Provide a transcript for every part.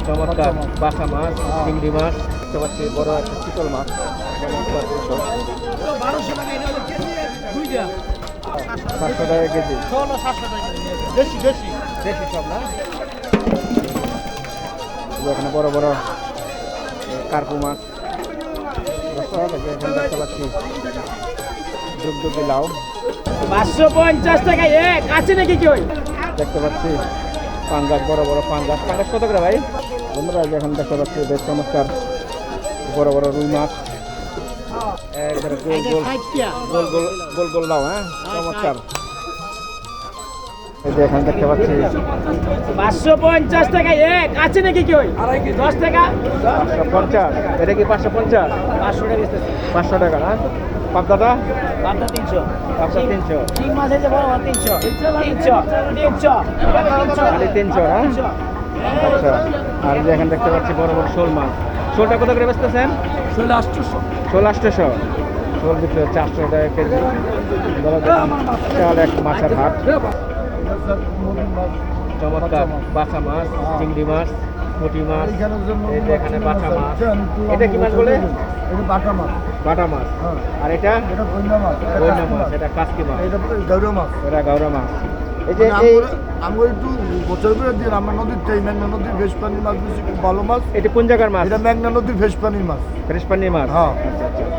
চমৎকার বাসা মাছ, চিংড়ি মাছ দেখতে পাচ্ছি, বড় একটা চিতল মাছ চমৎকার 500 টাকা কেজি। দেশি সব না, এখানে বড় বড় কার্পু মাছ এখানে দেখতে পাচ্ছি, ডুগডুগি লাউ 550 টাকা এক আছে নাকি কেউ? দেখতে পাচ্ছি, পাঙ্গাস বড় বড় পাঙ্গাস। পাঙ্গাস কত করে ভাই? বন্ধুরা এখন দেখতে পাচ্ছি বেশ চমৎকার বড় বড় রুই মাছ, একবারে গোল গোল গোল গোল গোল গোল লাউ। হ্যাঁ, চমৎকার। এই যে এখানে দেখতে পাচ্ছি 550 টাকা এক আছে নাকি কেউ? 10 টাকা 550। এটা কি 550? 500 টাকা দিতেছে। 500 টাকা না? পাবদাটা? পাবদা 300। পাবদা 300। চিং মাছ এই যে বড় 300 300 300 খালি 300 হ্যাঁ? আচ্ছা। আর যে এখানে দেখতে পাচ্ছি বড় বড় শোল মাছ। শোলটা কত করে বেচতেছেন? 800 শোল 800। শোল বিক্রি হচ্ছে 800 টাকা কেজি। বিশাল এক মাছের হাট। চমৎকার বাসা মাছ, চিংড়ি মাছ, পুঁটি মাছ। এই যে এখানে বাটা মাছ। এটা কি মাছ বলে? বাটা মাছ। বাটা মাছ। আর এটা গইনা মাছ। এটা কাসকি মাছ। গৌরা মাছ। এটা গাওরা মাছ। এই যে এই আমরা একটু বছর করে দিয়ে আমার নদীর মেঘনা নদীর ভেজ পানির মাছ বেশি খুব ভালো মাছ। এটা কোন জায়গার মাছ? এটা মেঘনা নদীর ভেজ পানির মাছ। ফ্রেশ পানির মাছ। হ্যাঁ।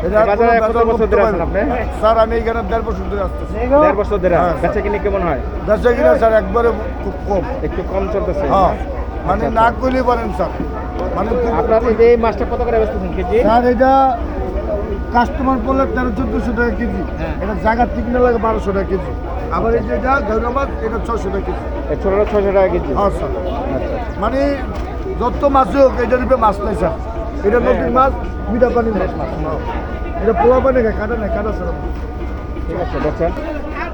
এটা বাজারে কত বছর ধরে আছেন আপনি? স্যার আমি এখানে 1.5 বছর ধরে আসতেছি। 1.5 বছর ধরে। হ্যাঁ, বেচা কিনে কেমন হয়? বেচা কিনা স্যার একবারে খুব কম। একটু কম চলতেছে। হ্যাঁ, মানে না করলে পারেন স্যার। মানে আপনার এই যে এই মাছটা কত করে বেচতেছেন কেজি? স্যার এটা কাস্টমার বললে 1300-1400 টাকা কেজি। এটা জায়গা ঠিক না লাগে 1200 টাকা কেজি। আবার এই যে এটা গৌরা মাছ, এটা 600 টাকা কেজি। এই ছোটটা 600 টাকা কেজি। হ্যাঁ স্যার। আচ্ছা। মানে যত মাছ হোক এটা রূপে মাছ নাই স্যার। এটা নদীর মাছ, মিঠা পানির মাছ। এটা পোলা পানি খায়, কাটা নাই, কাটা স্যার। ঠিক আছে, দেখছেন,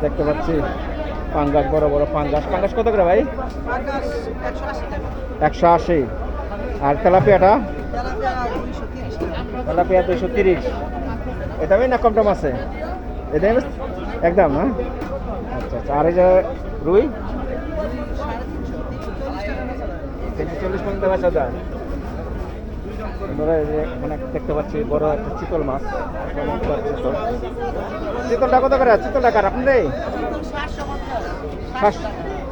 দেখতে পাচ্ছি পাঙ্গাস বড় বড় পাঙ্গাস। পাঙ্গাস কত করে ভাই? 180। আর তেলাপিয়াটা? তেলাপিয়া 230। এটা না কম টম আছে? এটা একদম না? আচ্ছা আচ্ছা। আর এই যে রুই 340 পর্যন্ত বেচা যায়। এখানে দেখতে পাচ্ছি বড় একটা চিতল মাছ। চমৎকার চিতল। চিতলটা কত করে? চিতলটা কার আপনি?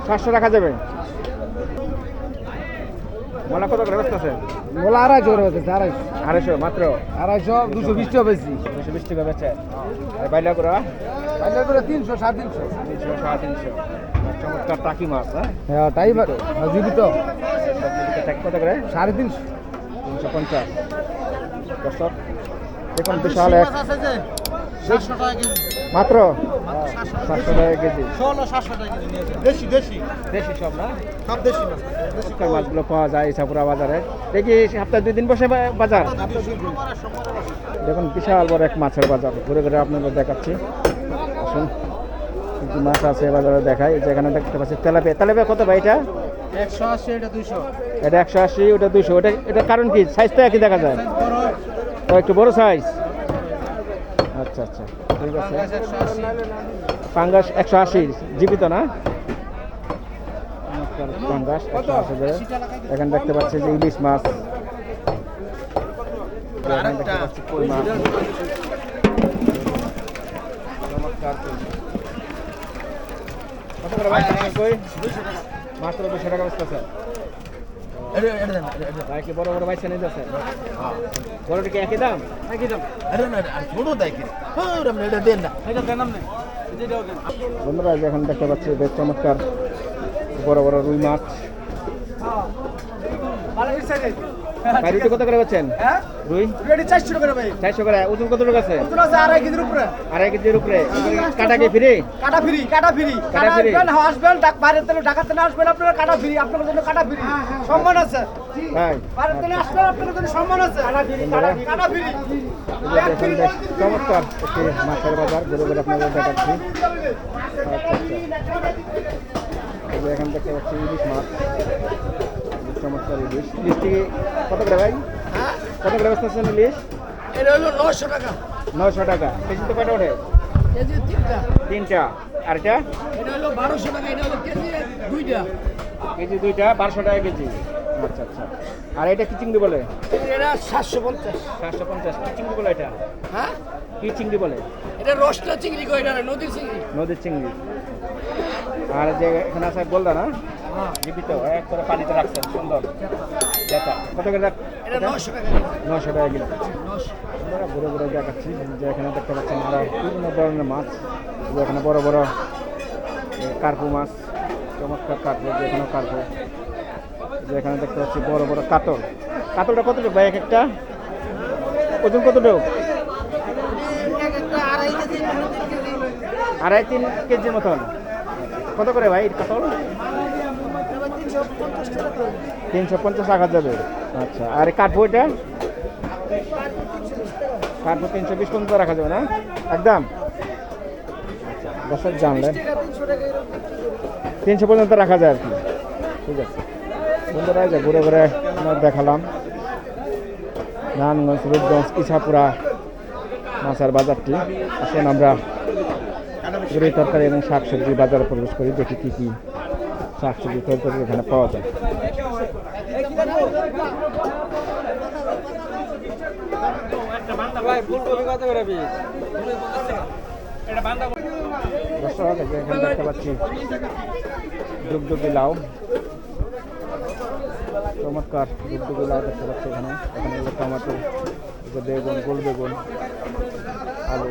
700 রাখা যাবে। মোলা কত করে বেচতেছে? বলা 250 করে বেচে, 250 মাত্র? 250, 220 টাকা বেশি। 220 টাকা বেচে। আর বাইলা করে? বাইরে করে 300, 350। 300, 350। চমৎকার টাকি মাছ। হ্যাঁ, তাই বারো জীবিত টাকি কত করে? 350। 350। দর্শক দেখুন, বিশাল এক। 700 টাকা কেজি মাত্র 700 টাকা কেজি। 700 টাকা কেজি নিয়ে যান। দেশি দেশি সব না? সব দেশি মাছ। চমৎকার মাছগুলো পাওয়া যায় ইসাপুরা বাজারে। দেখি সপ্তাহে 2 দিন বসে বাজার। দেখুন বিশাল বড় এক মাছের বাজার। ঘুরে ঘুরে আপনাদের দেখাচ্ছি। আসুন, কি কি মাছ আছে বাজারে দেখাই। যেখানে দেখতে পাচ্ছি তেলাপিয়া। তেলাপিয়া কত ভাই এটা? 180, এটা 200। এটা 180, ওটা 200। এটা কারণ কি? সাইজটা একই দেখা যায়। ও একটু বড় সাইজ। আচ্ছা আচ্ছা, ঠিক আছে। পাঙ্গাস 180 জীবিত না? পাঙ্গাস 180 করে। এখানে দেখতে পাচ্ছি যে ইলিশ মাছ। এখানে দেখতে পাচ্ছি কই মাছ। চমৎকার কই। কত করে ভাই কই? 200 টাকা। মাত্র 200 টাকা বেচতেছে। ভাই কি বড় বড় বাইসা নিয়ে যাচ্ছে? বড়টা কি একই দাম? একই দাম। আরে না, আর ছোট দেয় কি? হ্যাঁ, আমরা এটা দেন না। এটা দেন না। এটাও দেন। বন্ধুরা এখন দেখতে পাচ্ছি বেশ চমৎকার বড় বড় রুই মাছ। ভালো হইছে রে। ভাই রুটি কত করে বেচেন? হ্যাঁ? রুই রেডি 400 টাকা ভাই। 400 করে। ওজন কত টাকা আছে? তোরা 2.5 কেজির উপরে। 2.5 কেজির উপরে। কাটা কি ফ্রি? কাটা ফ্রি। কাটা free? আসবেন, আসবেন, বাইরে থেকে ঢাকাতে না আসবেন, আপনারা কাটা ফ্রি। আপনাদের জন্য কাটা ফ্রি। সম্মান আছে। ভাই বাইরে থেকে আসবেন, আপনাদের জন্য সম্মান আছে। কাটা ফ্রি। দেখুন বেশ চমৎকার একটি মাছের বাজার। ঘুরে ঘুরে আপনাদের দেখাচ্ছি। আচ্ছা আচ্ছা। এই যে এখানে দেখতে পাচ্ছি ইলিশ মাছ। চমৎকার ইলিশ। ইলিশটি কত করে ভাই? কত করে বেচতেছেন ইলিশ? এটা হলো 900 টাকা। 900 টাকা। কেজিতে কয়টা ওঠে? কেজি 3টা। 3টা। আর এটা? এটা হলো 1200 টাকা। এটা হলো কেজি 2টা। কেজি 2টা 1200 টাকা কেজি। আচ্ছা আচ্ছা। আর এটা কি চিংড়ি বলে? এটা 750। 750 কি চিংড়ি বলে এটা? হ্যাঁ, কি চিংড়ি বলে? এটা রসটা চিংড়ি কই, এটা নদীর চিংড়ি। নদীর চিংড়ি। আর যে এখানে আছে গোলদা না, হ্যাঁ, জীবিত এক করে পানিতে রাখছেন, সুন্দর দেখা। কত করে এটা 900 টাকা। 900 টাকা কিলো। 900। আমরা ঘুরে ঘুরে দেখাচ্ছি যে এখানে দেখতে পাচ্ছেন আমরা বিভিন্ন ধরনের মাছ। যে এখানে বড় বড় কার্পু মাছ, চমৎকার কার্পু, যেখানে কার্পু। যে এখানে দেখতে পাচ্ছি বড় বড় কাতল। কাতলটা কতটুকু ভাই এক একটা? ওজন কতটুকু? 2.5-3 কেজির মতন। কত করে ভাই কাতল? 350 টাকা যাবে। আচ্ছা, আর কার্পু এটা? কার্পু 320 পর্যন্ত রাখা যাবে না একদম? দর্শক জানলেন 300 পর্যন্ত রাখা যায় আর কি। ঠিক আছে বন্ধুরা, যে ঘুরে ঘুরে আমরা দেখালাম নারায়ণগঞ্জ, রূপগঞ্জ, ইছাপুরা মাছের বাজারটি। আসেন আমরা পুরি তরকারি এবং শাকসবজি বাজারে প্রবেশ করি, দেখি কী কী শাকসবজি তরকারি এখানে পাওয়া যায়। দর্শক, এই যে এখানে দেখতে পাচ্ছি ডুগডুগি লাউ, চমৎকার ডুগডুগি লাউ দেখতে পাচ্ছি এখানে। এখানে যে টমেটো, এই যে বেগুন, গোল বেগুন, আলু,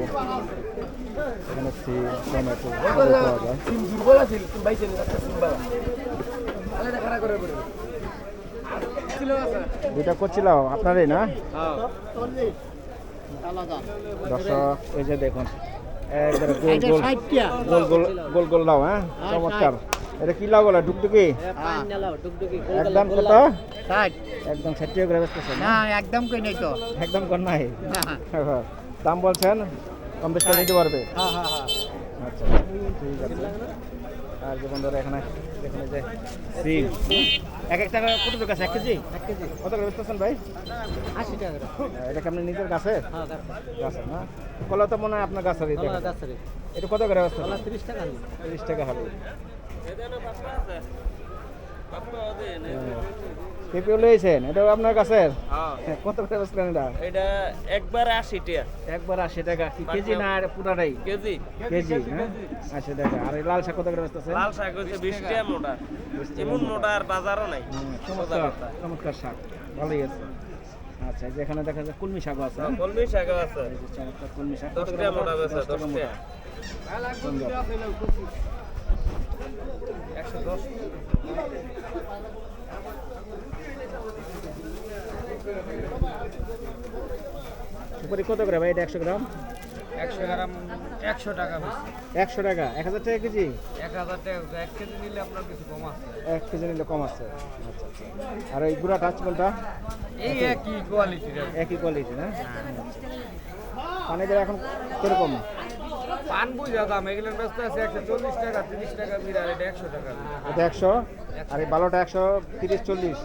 এখানে সিম, টমেটো পাওয়া যায়। দুইটা করছিলাম আপনারই না? দর্শক, এই যে দেখুন একবারে গোল গোল গোল গোল লাউ। হ্যাঁ, চমৎকার। এটা কি লাউ বলে? ডুগডুগি। একদম কত? 60। একদম 60 টাকা করে বেচতেছেন? না, একদম কই নাই তো। একদম কর নাই? না। দাম বলছেন, কম বেশি করে নিতে পারবে? হ্যাঁ হ্যাঁ হ্যাঁ। আচ্ছা, ঠিক আছে। আর যে বন্ধুরা এখানে দেখুন যে সিম এক এক টাকা কত টাকা আছে? 1 কেজি? 1 কেজি কত করে বেচতেছেন ভাই? 80 টাকা করে। এটা কি আপনার নিজের গাছের? হ্যাঁ, গাছের না? কলা তো মনে হয় আপনার গাছেরই। গাছের। এটা কত করে বেচতেছেন? 30 টাকা। 30 টাকা হালি। পেঁপে লইছেন, এটাও আপনার গাছের? হ্যাঁ, কত করে বেচলেন এটা? এটা একবার 80 টাকা। একবার 80 টাকা। কি কেজি না আর পুরাটাই? কেজি। কেজি না? 80 টাকা। আর এই লাল শাক কত করে বেচতেছেন? লাল শাক হচ্ছে 20 টাকা মোটা। এমন মোটা আর বাজারও নাই। চমৎকার চমৎকার শাক, ভালোই আছে। আচ্ছা, যেখানে দেখা যায় কলমি শাকও আছে। হ্যাঁ? কলমি শাকও আছে। এই যে চমৎকার কলমি শাক। 10 টাকা মোটা বেচা, 10 টাকা 10 মোটা। টাকা। সুন্দর। 110। সুপারি কত করে ভাই এটা? 100 গ্রাম? 100 গ্রাম 100 টাকা বেশি। 100 টাকা। 1000 টাকা কেজি? 1000 টাকা। 1 কেজি নিলে আপনার কিছু কম আছে। 1 কেজি নিলে কম আছে। আচ্ছা আচ্ছা। আর এই গুড়া টাচ কোনটা? এই একই কোয়ালিটির। একই কোয়ালিটি না? পানিদের এখন কিরকম? পান বুঝা দাম এগুলোর ব্যস্ত আছে 140 টাকা, 30 টাকা বিরা, এটা 100 টাকা। এটা 100 আর এই ভালোটা 130-40।